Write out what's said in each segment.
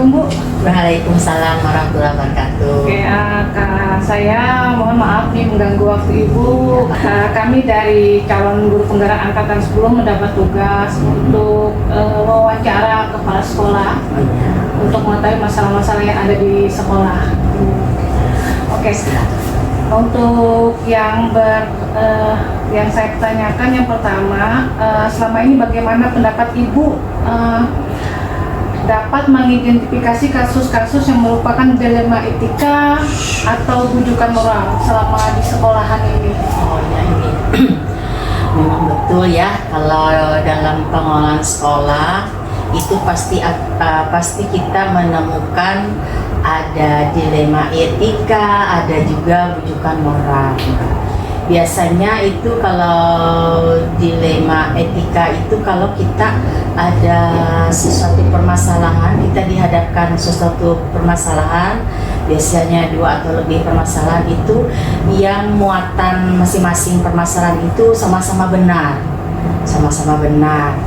Assalamualaikum Bu. Waalaikumsalam warahmatullahi wabarakatuh. Oke, Kak, saya mohon maaf nih mengganggu waktu Ibu. Kami dari calon guru penggerak angkatan 10 mendapat tugas untuk wawancara kepala sekolah untuk mengetahui masalah-masalah yang ada di sekolah. Oke, untuk yang saya tanyakan yang pertama, selama ini bagaimana pendapat Ibu dapat mengidentifikasi kasus-kasus yang merupakan dilema etika atau bujukan moral selama di sekolahan ini? Oh ya, ini memang betul ya, kalau dalam pengelolaan sekolah itu pasti kita menemukan ada dilema etika, ada juga bujukan moral. Biasanya itu kalau dilema etika itu kalau kita ada sesuatu permasalahan, kita dihadapkan sesuatu permasalahan, biasanya 2 atau lebih permasalahan itu yang muatan masing-masing permasalahan itu sama-sama benar. Nah,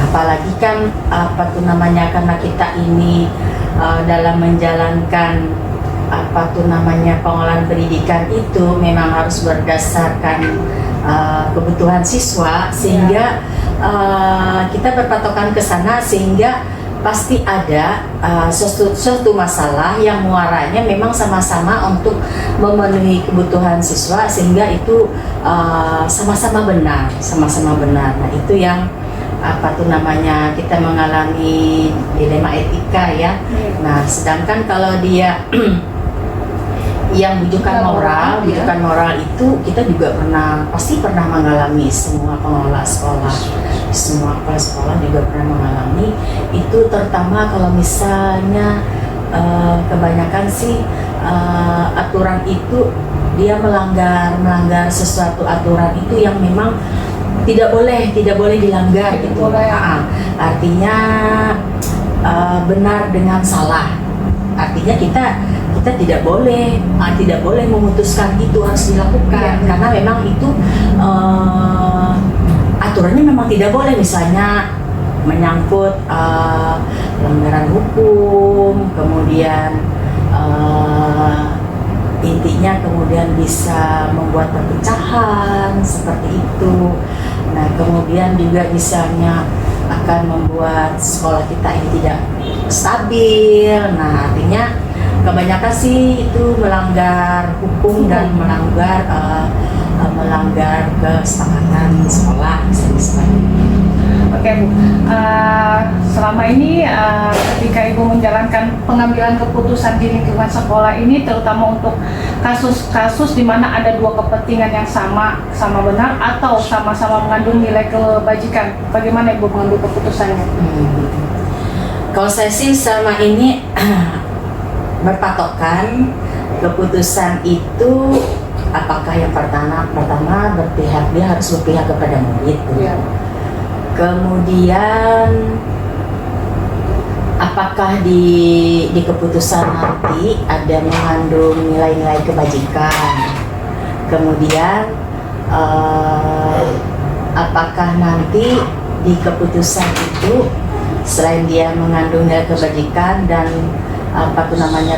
apalagi kan karena kita ini dalam menjalankan pengelolaan pendidikan itu memang harus berdasarkan kebutuhan siswa, sehingga kita berpatokan ke sana, sehingga pasti ada suatu masalah yang muaranya memang sama-sama untuk memenuhi kebutuhan siswa, sehingga itu sama-sama benar. Nah, itu yang kita mengalami dilema etika ya. Nah, sedangkan kalau dia yang bujukan moral itu kita juga pasti pernah mengalami, semua pengelola sekolah, semua kepala sekolah juga pernah mengalami itu, terutama kalau misalnya kebanyakan sih aturan itu dia melanggar sesuatu aturan itu yang memang tidak boleh dilanggar gitu. Artinya benar dengan salah. Artinya kita tidak boleh memutuskan itu harus dilakukan, karena memang itu aturannya memang tidak boleh, misalnya menyangkut pelanggaran hukum, kemudian intinya kemudian bisa membuat perpecahan seperti itu. Nah, kemudian juga misalnya akan membuat sekolah kita ini tidak stabil. Nah, artinya kebanyakan sih itu melanggar hukum dan melanggar kesepakatan sekolah, misalnya. Oke Bu, selama ini ketika Ibu menjalankan pengambilan keputusan di lingkungan sekolah ini, terutama untuk kasus-kasus di mana ada 2 kepentingan yang sama benar atau sama-sama mengandung nilai kebajikan, bagaimana Ibu mengambil keputusannya? Kalau saya sih selama ini berpatokan keputusan itu apakah yang pertama dia harus berpihak kepada murid. Ya. Kemudian apakah di keputusan nanti ada mengandung nilai-nilai kebajikan. Kemudian apakah nanti di keputusan itu selain dia mengandung nilai kebajikan dan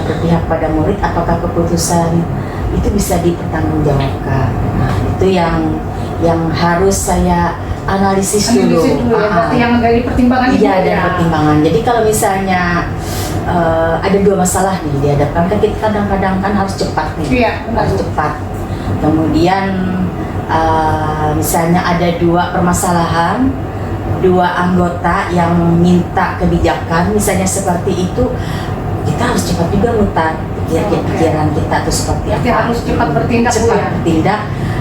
berpihak pada murid, apakah keputusan itu bisa dipertanggungjawabkan. Nah, itu yang harus saya analisis dulu. Berarti yang dari pertimbangan itu. Iya, dari pertimbangan. Jadi kalau misalnya ada 2 masalah nih dihadapkan, kan kita kadang-kadang kan harus cepat nih. Iya, harus cepat. Kemudian misalnya ada 2 permasalahan, 2 anggota yang minta kebijakan, misalnya seperti itu, kita harus cepat juga mutar pikiran kita tuh seperti apa. Kita harus cepat bertindak.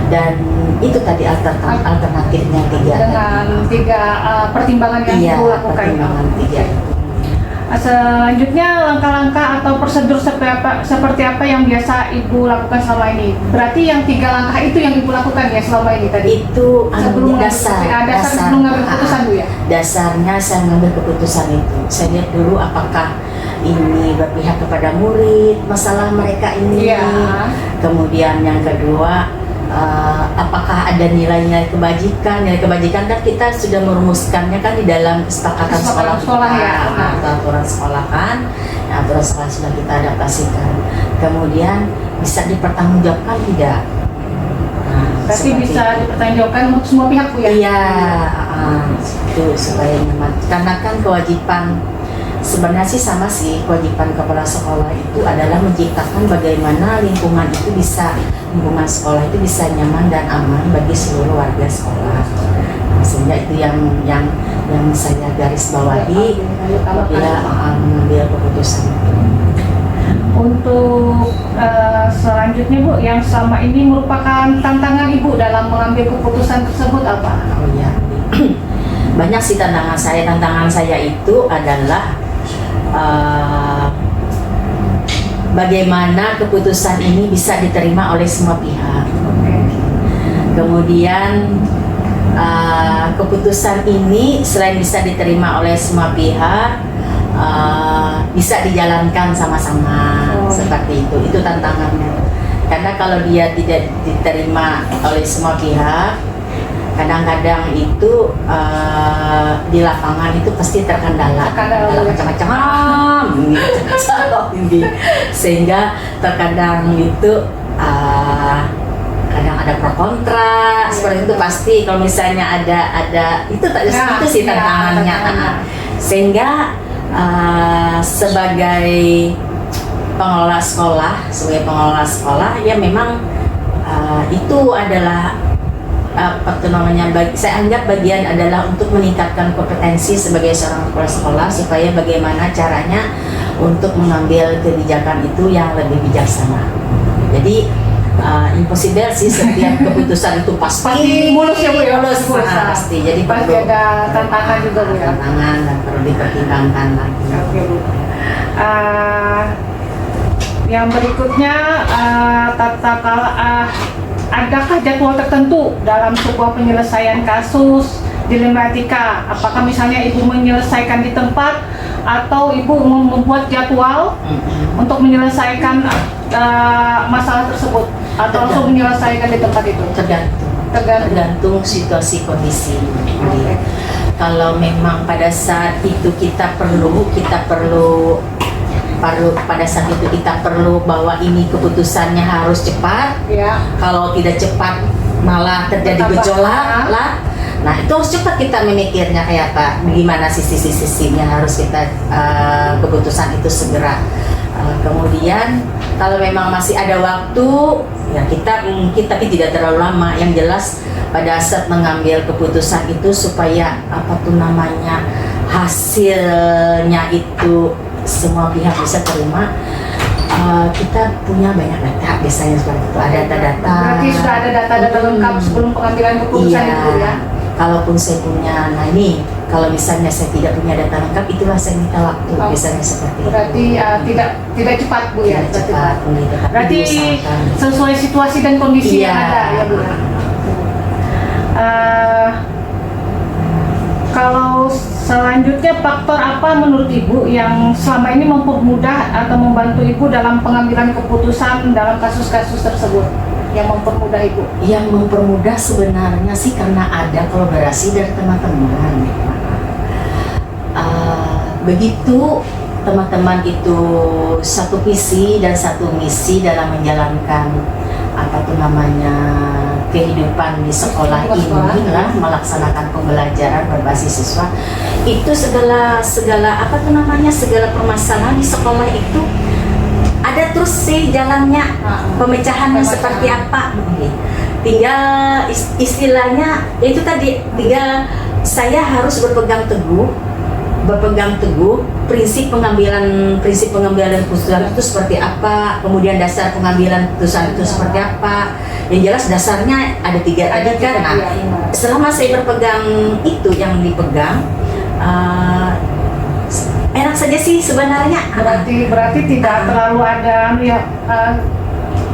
Dan itu tadi alternatifnya 3 dengan 3 pertimbangan yang Ibu lakukan. Pertimbangan 3. Selanjutnya langkah-langkah atau prosedur seperti apa yang biasa Ibu lakukan selama ini? Berarti yang 3 langkah itu yang Ibu lakukan ya selama ini tadi? Itu sebelum dasar sebelum mengambil keputusan Bu ya? Dasarnya saya mengambil keputusan itu, saya lihat dulu apakah ini berpihak kepada murid, masalah mereka ini. Ya. Kemudian yang kedua, apakah ada nilai-nilai kebajikan. Nilai kebajikan kan kita sudah merumuskannya kan di dalam kesepakatan sekolah ya. atau aturan sekolah kan. Nah, aturan sekolah sudah kita adaptasikan. Kemudian bisa dipertanggungjawabkan tidak? Berarti bisa dipertanggungjawabkan untuk semua pihak, Bu ya? Iya, itu supaya nyaman. Karena kan kewajiban sebenarnya sih sama sih, kewajiban kepala sekolah itu adalah menciptakan bagaimana lingkungan sekolah itu bisa nyaman dan aman bagi seluruh warga sekolah. Nah, sehingga itu yang saya garis bawahi apabila mengambil keputusan itu. Untuk selanjutnya, Bu, yang selama ini merupakan tantangan Ibu dalam mengambil keputusan tersebut apa? Oh iya, banyak sih tantangan saya. Tantangan saya itu adalah bagaimana keputusan ini bisa diterima oleh semua pihak. Kemudian keputusan ini selain bisa diterima oleh semua pihak, bisa dijalankan sama-sama seperti itu tantangannya. Karena kalau dia tidak diterima oleh semua pihak, kadang-kadang itu di lapangan itu pasti terkendala macam-macam gitu. Sehingga terkadang itu kadang ada pro kontra seperti itu, pasti kalau misalnya ada itu sih tantangannya. Sehingga sebagai pengelola sekolah ya memang itu adalah saya anggap bagian adalah untuk meningkatkan kompetensi sebagai seorang kepala sekolah, supaya bagaimana caranya untuk mengambil kebijakan itu yang lebih bijaksana. Jadi impossible sih setiap keputusan itu pasti mulus ya, Bu ya? Pasti. Jadi pasti ada tantangan juga, Bu ya? Tantangan dan perlu dipertimbangkan lagi. Oke, Bu. Yang berikutnya, adakah jadwal tertentu dalam sebuah penyelesaian kasus dilematika? Apakah misalnya Ibu menyelesaikan di tempat atau Ibu membuat jadwal untuk menyelesaikan masalah tersebut, atau langsung menyelesaikan di tempat itu? Tergantung situasi kondisi. Kalau memang pada saat itu kita perlu bahwa ini keputusannya harus cepat. Ya. Kalau tidak cepat malah terjadi gejolak lah. Nah, itu harus cepat kita memikirnya kayak apa, gimana sisi-sisinya harus kita keputusan itu segera. Kemudian kalau memang masih ada waktu, ya kita mungkin tapi tidak terlalu lama. Yang jelas pada saat mengambil keputusan itu supaya hasilnya itu semua pihak bisa terima. Kita punya banyak data biasanya seperti itu. Ada data-data. Berarti sudah ada data-data lengkap sebelum pengambilan keputusan itu ya? Kalaupun saya punya, nah ini kalau misalnya saya tidak punya data lengkap, itulah saya minta waktu. Biasanya seperti berarti itu. Tidak cepat, Bu ya? Tidak cepat. Berarti sesuai situasi dan kondisi yang ada ya, Bu ya? Kalau selanjutnya, faktor apa menurut Ibu yang selama ini mempermudah atau membantu Ibu dalam pengambilan keputusan dalam kasus-kasus tersebut? Yang mempermudah Ibu? Yang mempermudah sebenarnya sih karena ada kolaborasi dari teman-teman. Begitu teman-teman itu satu visi dan satu misi dalam menjalankan kehidupan di sekolah ini lah, melaksanakan pembelajaran berbasis siswa, itu segala permasalahan di sekolah itu ada terus sih jalannya, pemecahannya seperti apa. Tinggal istilahnya itu tadi, tinggal saya harus berpegang teguh prinsip pengambilan keputusan itu seperti apa, kemudian dasar pengambilan keputusan itu seperti apa. Yang jelas dasarnya ada tiga tadi kan. Nah, selama saya berpegang itu, yang dipegang enak saja sih sebenarnya. Berarti tidak terlalu ada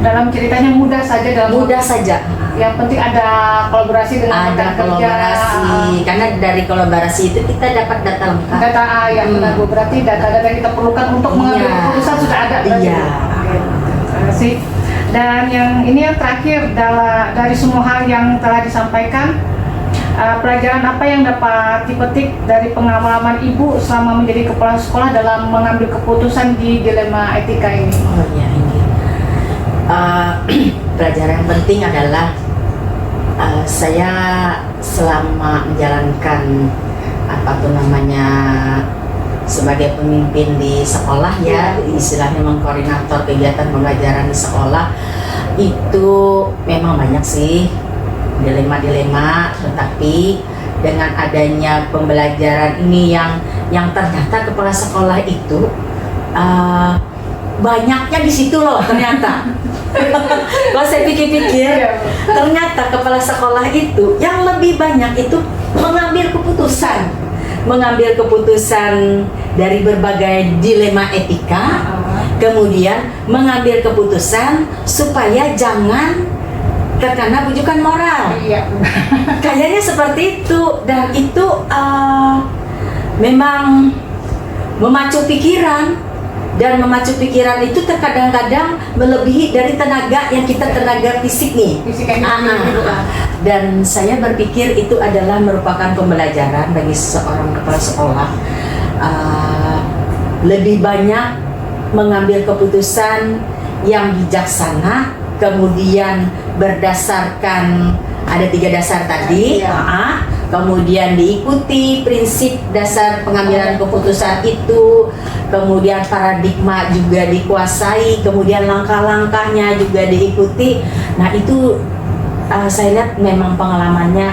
dalam ceritanya mudah saja. Yang penting ada kolaborasi dengan rekan kerja. Karena dari kolaborasi itu kita dapat data lengkap. Benar, Bu. Berarti data-data yang kita perlukan untuk mengambil keputusan sudah ada. Iya. Terima kasih. Dan yang terakhir dari semua hal yang telah disampaikan, pelajaran apa yang dapat dipetik dari pengalaman Ibu selama menjadi kepala sekolah dalam mengambil keputusan di dilema etika ini? Oh ya, ini pelajaran yang penting adalah saya selama menjalankan sebagai pemimpin di sekolah ya, istilahnya mengkoordinator kegiatan pembelajaran di sekolah, itu memang banyak sih dilema-dilema, tetapi dengan adanya pembelajaran ini yang ternyata kepala sekolah itu banyaknya di situ loh ternyata. Kalau saya pikir-pikir, ternyata kepala sekolah itu yang lebih banyak itu mengambil keputusan dari berbagai dilema etika, kemudian mengambil keputusan supaya jangan terkena bujukan moral. Iya. Kayaknya seperti itu, dan itu memang memacu pikiran. Dan memacu pikiran itu terkadang-kadang melebihi dari tenaga fisik nih. Dan saya berpikir itu adalah merupakan pembelajaran bagi seorang kepala sekolah. Lebih banyak mengambil keputusan yang bijaksana, kemudian berdasarkan ada 3 dasar tadi. Kemudian diikuti prinsip dasar pengambilan keputusan itu, kemudian paradigma juga dikuasai, kemudian langkah-langkahnya juga diikuti. Nah itu saya lihat memang pengalamannya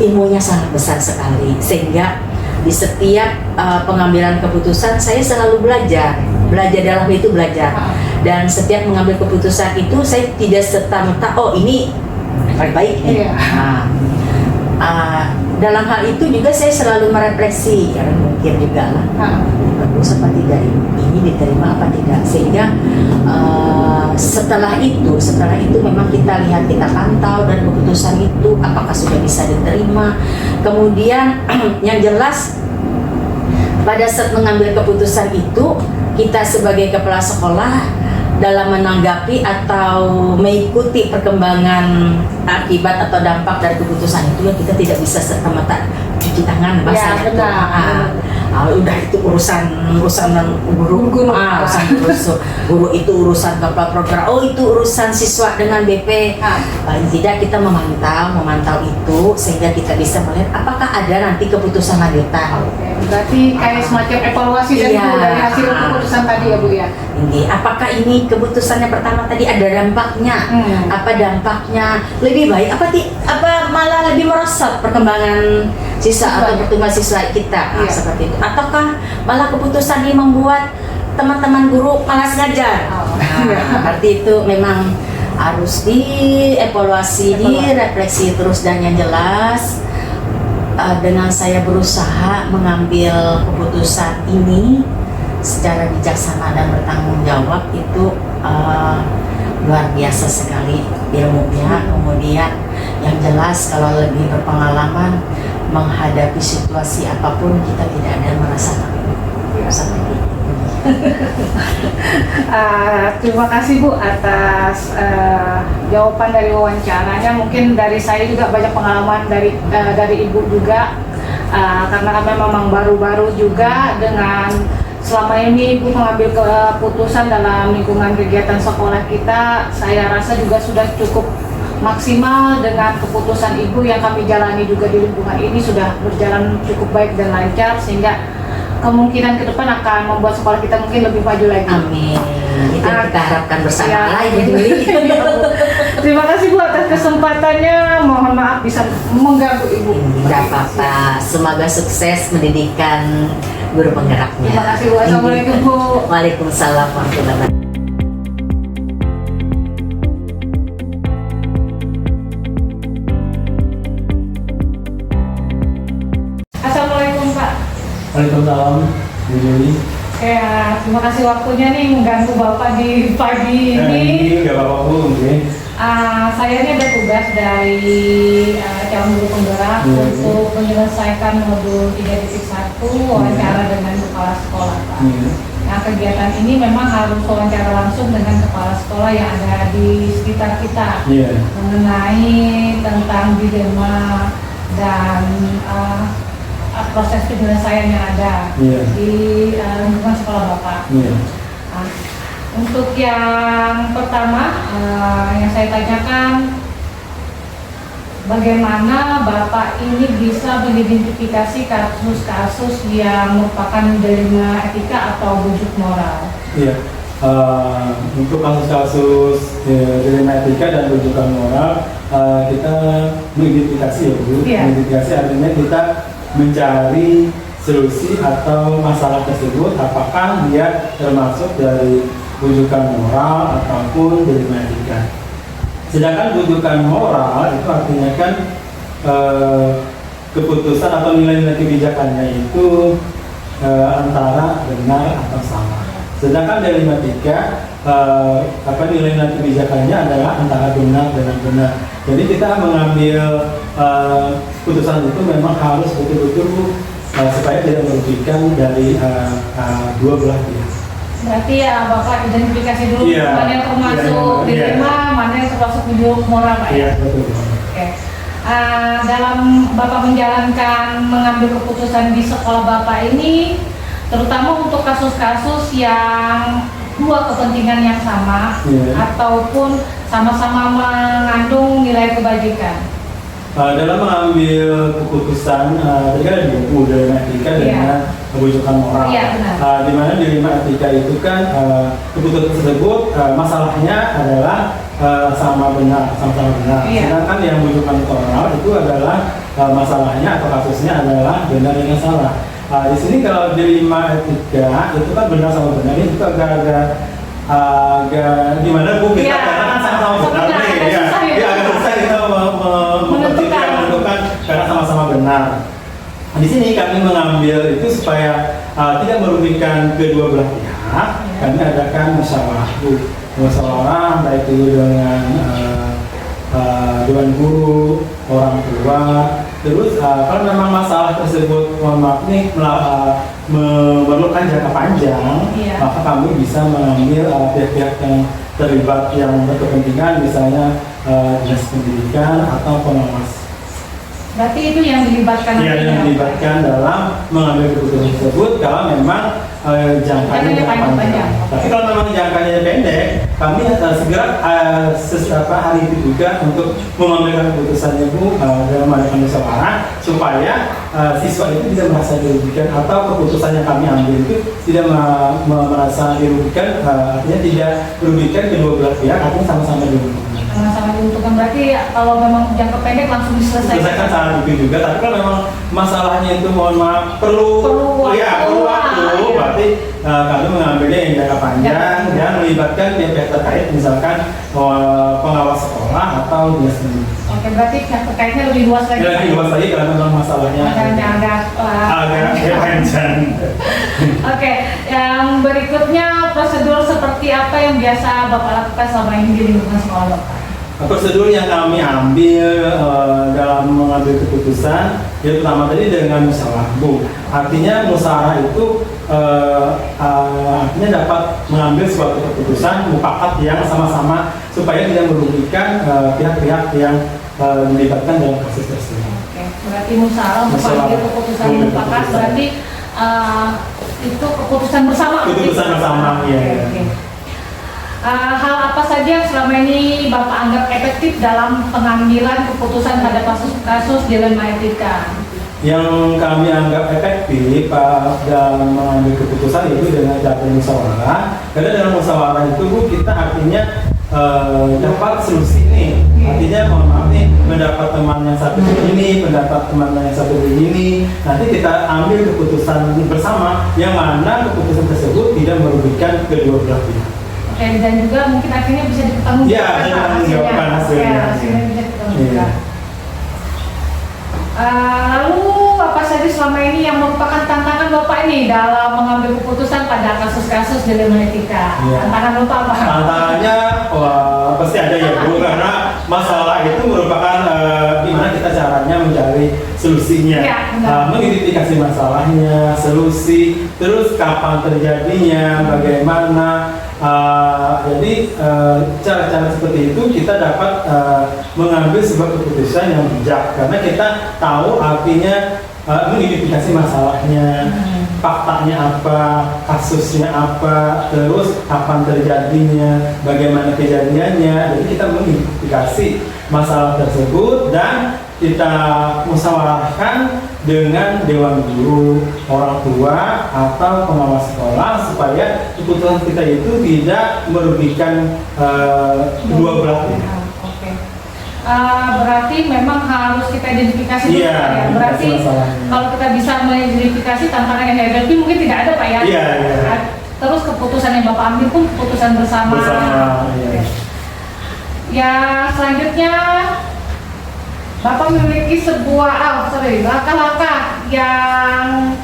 ilmunya sangat besar sekali, sehingga di setiap pengambilan keputusan saya selalu belajar dalam itu belajar. Dan setiap mengambil keputusan itu saya tidak serta-merta ini baik nih. Dalam hal itu juga saya selalu merefleksi, ya mungkin juga lah bagus apa tidak ini diterima apa tidak, sehingga setelah itu memang kita lihat, kita pantau dan keputusan itu apakah sudah bisa diterima. Kemudian yang jelas pada saat mengambil keputusan itu, kita sebagai kepala sekolah dalam menanggapi atau mengikuti perkembangan akibat atau dampak dari keputusan itu, ya kita tidak bisa serta-merta cuci tangan bahasanya. Udah itu urusan guru, urusan guru itu urusan kepala program, itu urusan siswa dengan BP. Paling tidak kita memantau itu, sehingga kita bisa melihat apakah ada nanti keputusan lanjutan. Berarti kayak semacam evaluasi dari hasil keputusan tadi ya Bu ya. Apakah ini keputusannya pertama tadi ada dampaknya? Apa dampaknya lebih baik? Apa malah lebih merosot perkembangan siswa atau pertumbuhan siswa kita? Seperti itu. Ataukah malah keputusan ini membuat teman-teman guru malas ngajar? Berarti itu memang harus dievaluasi, direfleksi terus. Dan yang jelas dengan saya berusaha mengambil keputusan ini secara bijaksana dan bertanggung jawab, itu luar biasa sekali ilmunya. Kemudian yang jelas kalau lebih berpengalaman menghadapi situasi apapun, kita tidak ada merasa takut. Terima kasih Bu atas jawaban dari wawancaranya. Mungkin dari saya juga banyak pengalaman dari Ibu juga, karena kami memang baru-baru juga dengan selama ini Ibu mengambil keputusan dalam lingkungan kegiatan sekolah kita. Saya rasa juga sudah cukup maksimal dengan keputusan Ibu yang kami jalani juga di lingkungan ini, sudah berjalan cukup baik dan lancar, sehingga kemungkinan ke depan akan membuat sekolah kita mungkin lebih maju lagi. Amin. Itu yang kita harapkan bersama lagi. Terima kasih Bu atas kesempatannya. Mohon maaf bisa mengganggu Ibu. Tidak apa-apa. Semoga sukses pendidikan guru penggeraknya. Terima kasih Bu. Assalamualaikum Bu. Waalaikumsalam warahmatullahi wabarakatuh. Assalamualaikum Pak. Waalaikumsalam, Bu Juli. Terima kasih waktunya nih mengganggu Bapak di pagi ini. Ini nggak apa-apa Bu. Saya ini ada tugas dari calon guru penggerak untuk menyelesaikan modul 3.1 wawancara dengan kepala sekolah Pak. Nah, kegiatan ini memang harus wawancara langsung dengan kepala sekolah yang ada di sekitar kita Iya. mengenai tentang dilema dan proses penyelesaian yang ada Iya. di lingkungan sekolah Bapak. Iya. Nah, untuk yang pertama yang saya tanyakan, bagaimana Bapak ini bisa mengidentifikasi kasus-kasus yang merupakan dilema etika atau bujuk moral? Iya. Untuk kasus-kasus dilema etika dan rujukan moral, kita mengidentifikasi ya Bu. Iya. Mengidentifikasi artinya kita mencari solusi atau masalah tersebut, apakah dia termasuk dari rujukan moral ataupun dilema etika. Sedangkan rujukan moral itu artinya kan keputusan atau nilai-nilai kebijakannya itu antara benar atau salah. Sedangkan dilema etika nilai-nilai kebijakannya adalah antara benar dengan benar. Jadi kita mengambil putusan itu memang harus betul-betul supaya tidak merugikan dari dua belah pihak. Berarti ya Bapak identifikasi dulu Iya. mana yang termasuk Iya. dilema, mana yang termasuk bujuk moral, Pak. Iya, betul. Oke. Dalam Bapak menjalankan mengambil keputusan di sekolah Bapak ini, terutama untuk kasus-kasus yang dua kepentingan yang sama Iya. ataupun sama-sama mengandung nilai kebajikan. Dalam mengambil keputusan, tadi kan ada dua dilema etika Iya. dengan rujukan moral. Iya, benar. Di mana dilema etika itu kan keputusan tersebut masalahnya adalah sama-sama benar. Iya. Sedangkan yang rujukan moral itu adalah masalahnya atau kasusnya adalah benar dengan salah. Di sini kalau dilema etika itu kan benar sama benar, itu agak gimana Bu, kita Iya. karena kan sama-sama benar Sebenarnya nih, agak ya. susah ya. Iya, agak susah kita menentukan karena sama-sama benar. Di sini kami mengambil itu supaya tidak merugikan kedua belah pihak. Kami adakan musyawarah, Bu. Musyawarah baik itu dengan dewan guru, orang tua. Terus kalau memang masalah tersebut mohon maaf nih memerlukan jangka panjang, Iya. maka kami bisa mengambil pihak-pihak yang terlibat yang berkepentingan, misalnya dinas pendidikan atau pengawas. Berarti itu yang dilibatkan Iya, nantinya, yang Pak. dilibatkan dalam mengambil keputusan tersebut kalau memang jangkanya Jangkanya panjang. Tapi kalau memang jangkanya pendek, kami segera hari itu juga untuk mengambil keputusannya Bu dalam melakukan musyawarah supaya siswa itu tidak merasa dirugikan atau keputusan yang kami ambil itu tidak merasa dirugikan, artinya tidak merugikan kedua belah pihak, artinya sama-sama dirugikan. Sama-sama diuntungkan. Berarti kalau memang jangka pendek langsung Selesaikan diselesaikan. saat itu juga, tapi kalau memang masalahnya itu mohon maaf perlu waktu, iya. berarti kami mengambilnya yang jangka panjang dan melibatkan pihak terkait, misalkan pengawas sekolah atau dinas pendidikan. Oke, berarti pihak terkaitnya lebih luas lagi. Ya, lebih luas lagi karena memang masalahnya Makanya agak panjang. Oke, yang berikutnya prosedur seperti apa yang biasa Bapak lakukan selama ini di lingkungan sekolah Bapak? Prosedur yang kami ambil dalam mengambil keputusan, yang pertama tadi dengan musyawarah, Bu. Artinya musyawarah itu artinya dapat mengambil suatu keputusan mufakat yang sama-sama supaya tidak merugikan pihak-pihak yang melibatkan dalam kasus tersebut. Oke, berarti musyawarah untuk mengambil keputusan yang mufakat, berarti itu keputusan bersama. Keputusan bersama, iya. Oke. Hal apa saja yang selama ini Bapak anggap efektif dalam pengambilan keputusan pada kasus-kasus dilema etika? Yang kami anggap efektif dalam mengambil keputusan itu dengan cara musyawarah. Karena dalam musyawarah itu Bu, kita artinya dapat solusi nih. Artinya mohon maaf nih, mendapat teman yang satu begini, mendapat teman yang satu begini. Nanti kita ambil keputusan bersama yang mana keputusan tersebut tidak merugikan kedua belah pihak. Oke, dan juga mungkin akhirnya bisa dipertanggungjawabkan. Iya, bisa dipertanggungjawabkan hasilnya. Ya, hasilnya bisa dipertanggungjawabkan. Lalu apa saja selama ini yang merupakan tantangan Bapak ini nih dalam mengambil keputusan pada kasus-kasus dilema etika? Iya. Tantangan lupa apa? Tantangannya pasti ada ya Bu, karena masalah itu merupakan gimana kita caranya mencari solusinya, Iya, benar. mengidentifikasi masalahnya, solusi, terus kapan terjadinya, bagaimana. Jadi cara-cara seperti itu kita dapat mengambil sebuah keputusan yang bijak karena kita tahu artinya mengidentifikasi masalahnya, faktanya apa, kasusnya apa, terus kapan terjadinya, bagaimana kejadiannya. Jadi kita mengidentifikasi masalah tersebut dan kita musyawarahkan dengan dewan guru, orang tua, atau pengawas sekolah supaya keputusan kita itu tidak merugikan kedua belah pihak. Oke. Berarti memang harus kita identifikasi dulu Iya, Pak, ya. Berarti masalahnya. kalau kita bisa mengidentifikasi tantangan yang hierarki mungkin tidak ada Pak ya. Iya, iya. Terus keputusan yang Bapak ambil pun keputusan bersama. Iya. Ya selanjutnya Bapak memiliki sebuah langkah-langkah yang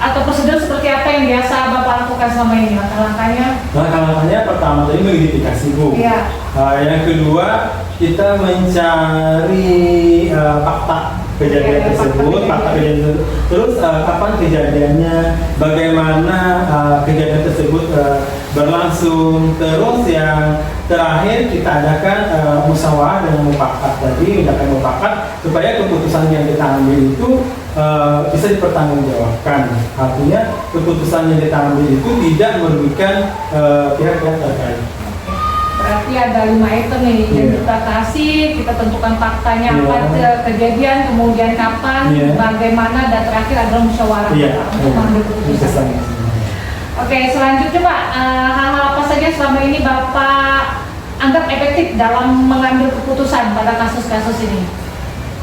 atau prosedur seperti apa yang biasa Bapak lakukan selama ini langkah-langkahnya? Langkah-langkahnya pertama tadi mengidentifikasi Bu. Iya. Yang kedua kita mencari fakta kejadian tersebut, fakta kejadian tersebut. Terus kapan kejadiannya, bagaimana kejadian tersebut berlangsung. Terus yang terakhir kita adakan musyawarah dengan mufakat tadi, adakan mufakat supaya keputusan yang kita ambil itu bisa dipertanggungjawabkan. Artinya keputusan yang kita ambil itu tidak merugikan pihak-pihak terkait. Berarti ada 5 item nih, identifikasi, kita tentukan faktanya apa kejadian, kemudian kapan, bagaimana, dan terakhir adalah musyawarah untuk mengambil keputusan. Oke, selanjutnya Pak, hal-hal apa saja selama ini Bapak anggap efektif dalam mengambil keputusan pada kasus-kasus ini?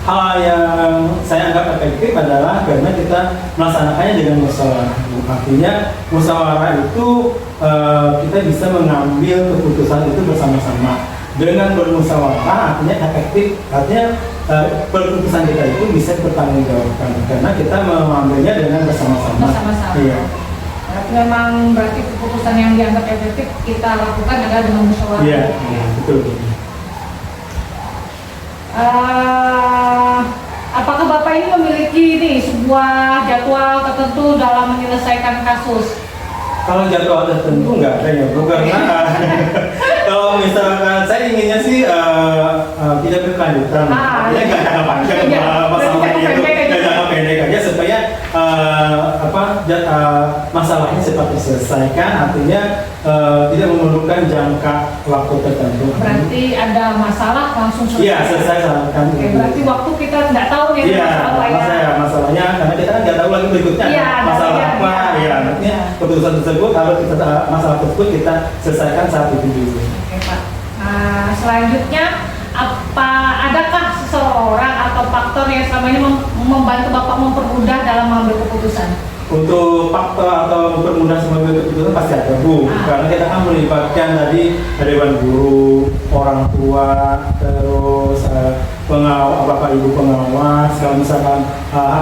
Hal yang saya anggap efektif adalah karena kita melaksanakannya dengan musyawarah. Artinya musyawarah itu kita bisa mengambil keputusan itu bersama-sama. Dengan bermusyawarah artinya efektif, artinya keputusan kita itu bisa dipertanggungjawabkan karena kita mengambilnya dengan bersama-sama. Bersama-sama. Iya. Berarti keputusan yang dianggap efektif kita lakukan adalah dengan musyawarah. Iya, betul. Apakah Bapak ini memiliki sebuah jadwal tertentu dalam menyelesaikan kasus? Kalau jadwal tertentu nggak ada ya Bu, karena kalau misalkan saya inginnya sih tidak berkelanjutan, ya nggak jangka panjang masalahnya itu, nggak jangka pendek aja supaya masalahnya cepat diselesaikan, artinya tidak memerlukan jangka waktu tertentu. Berarti ada masalah langsung selesai. Iya, selesai salahkan. Oke, berarti waktu kita nggak tahu nih masalahnya karena kita kan nggak tahu lagi berikutnya masalah apa, ya artinya keputusan tersebut harus masalah tersebut kita selesaikan saat itu dulu. Oke Pak. Selanjutnya adakah seseorang atau faktor yang selama ini membantu Bapak mempermudah dalam mengambil keputusan? Untuk faktor atau mempermudah mengambil keputusan pasti ada Bu, karena kita kan melibatkan tadi dewan guru, orang tua, terus bapak ibu pengawas, kalau misalkan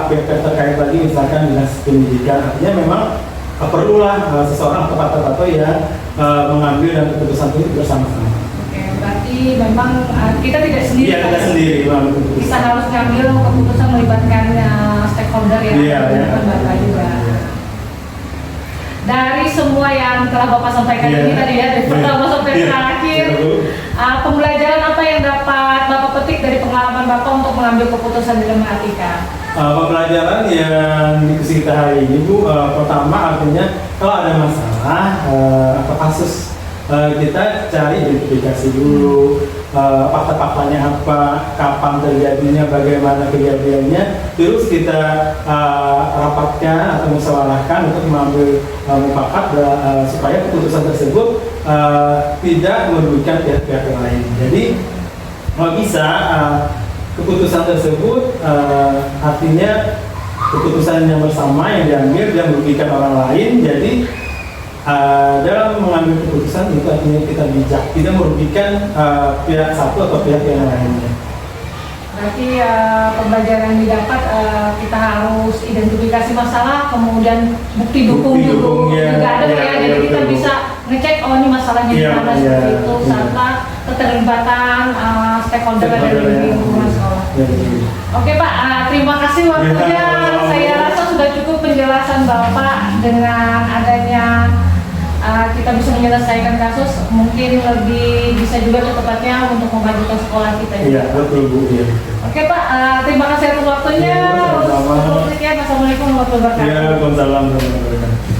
pihak terkait lagi misalkan dinas pendidikan, artinya memang perlulah seseorang atau faktor yang mengambil dan keputusan itu bersama-sama. Oke, berarti memang kita tidak sendiri. Iya, tidak sendiri mengambil keputusan. Kita harus ngambil keputusan melibatkan stakeholder yang Bapak juga. Dari semua yang telah Bapak sampaikan ini tadi ya, dari pertama sampai terakhir, pembelajaran apa yang dapat Bapak petik dari pengalaman Bapak untuk mengambil keputusan dilema etika? Pembelajaran yang diskusi kita hari ini Bu, pertama artinya kalau ada masalah atau kasus kita cari identifikasi dulu, fakta-faktanya apa, kapan terjadinya, bagaimana kejadiannya, terus kita rapatkan atau musyawarahkan untuk mengambil mufakat supaya keputusan tersebut tidak merugikan pihak-pihak yang lain. Jadi kalau bisa keputusan tersebut artinya keputusan yang bersama yang diambil tidak merugikan orang lain. Jadi dalam mengambil keputusan itu artinya kita bijak, tidak merugikan pihak satu atau pihak yang lainnya. Berarti pembelajaran yang didapat kita harus identifikasi masalah, kemudian bukti dukung Bukti dukungnya, juga ada ya, ya, jadi iya, kita betul. bisa ngecek oh ini masalahnya di Iya, mana iya, seperti itu, iya. serta keterlibatan stakeholder dari lingkungan sekolah. Ya, betul. Oke Pak, terima kasih waktunya. Ya, Saya rasa sudah cukup penjelasan Bapak dengan adanya kita bisa menyelesaikan kasus, mungkin lebih bisa juga tepatnya untuk memajukan sekolah kita. Iya, betul Bu. Iya. Oke Pak, terima kasih atas waktunya. Iya, sama-sama. Assalamualaikum warahmatullahi wabarakatuh. Iya, Waalaikumsalam warahmatullahi wabarakatuh.